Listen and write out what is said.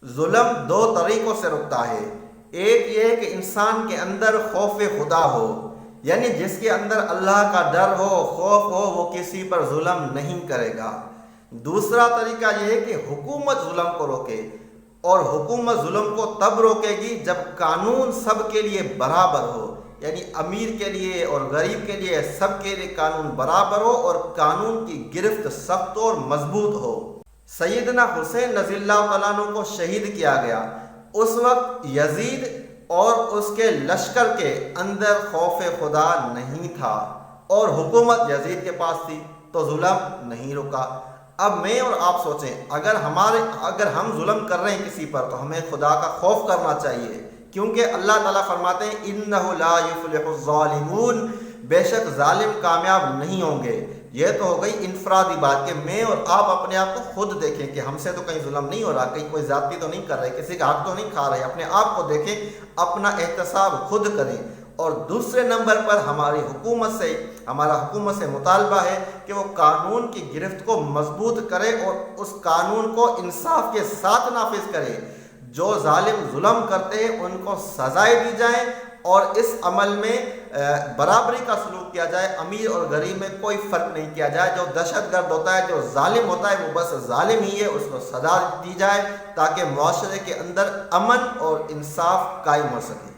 ظلم دو طریقوں سے رکتا ہے۔ ایک یہ کہ انسان کے اندر خوف خدا ہو، یعنی جس کے اندر اللہ کا ڈر ہو، خوف ہو، وہ کسی پر ظلم نہیں کرے گا۔ دوسرا طریقہ یہ ہے کہ حکومت ظلم کو روکے، اور حکومت ظلم کو تب روکے گی جب قانون سب کے لیے برابر ہو، یعنی امیر کے لیے اور غریب کے لیے سب کے لیے قانون برابر ہو اور قانون کی گرفت سخت اور مضبوط ہو۔ سیدنا حسین رضی اللہ تعالیٰ عنہ کو شہید کیا گیا، اس وقت یزید اور اس کے لشکر کے اندر خوف خدا نہیں تھا اور حکومت یزید کے پاس تھی، تو ظلم نہیں رکا۔ اب میں اور آپ سوچیں، اگر ہم ظلم کر رہے ہیں کسی پر تو ہمیں خدا کا خوف کرنا چاہیے، کیونکہ اللہ تعالیٰ فرماتے ہیں اِنَّهُ لَا يُفْلِحُ الظَّالِمُونَ، بے شک ظالم کامیاب نہیں ہوں گے۔ یہ تو ہو گئی انفرادی بات کہ میں اور آپ اپنے آپ کو خود دیکھیں کہ ہم سے تو کہیں ظلم نہیں ہو رہا، کہیں کوئی زیادتی تو نہیں کر رہے، کسی کا حق تو نہیں کھا رہے، اپنے آپ کو دیکھیں، اپنا احتساب خود کریں۔ اور دوسرے نمبر پر ہمارا حکومت سے مطالبہ ہے کہ وہ قانون کی گرفت کو مضبوط کرے اور اس قانون کو انصاف کے ساتھ نافذ کرے۔ جو ظالم ظلم کرتے ہیں ان کو سزائیں دی جائیں اور اس عمل میں برابری کا سلوک کیا جائے، امیر اور غریب میں کوئی فرق نہیں کیا جائے۔ جو دہشت گرد ہوتا ہے، جو ظالم ہوتا ہے، وہ بس ظالم ہی ہے، اس کو سزا دی جائے تاکہ معاشرے کے اندر امن اور انصاف قائم ہو سکے۔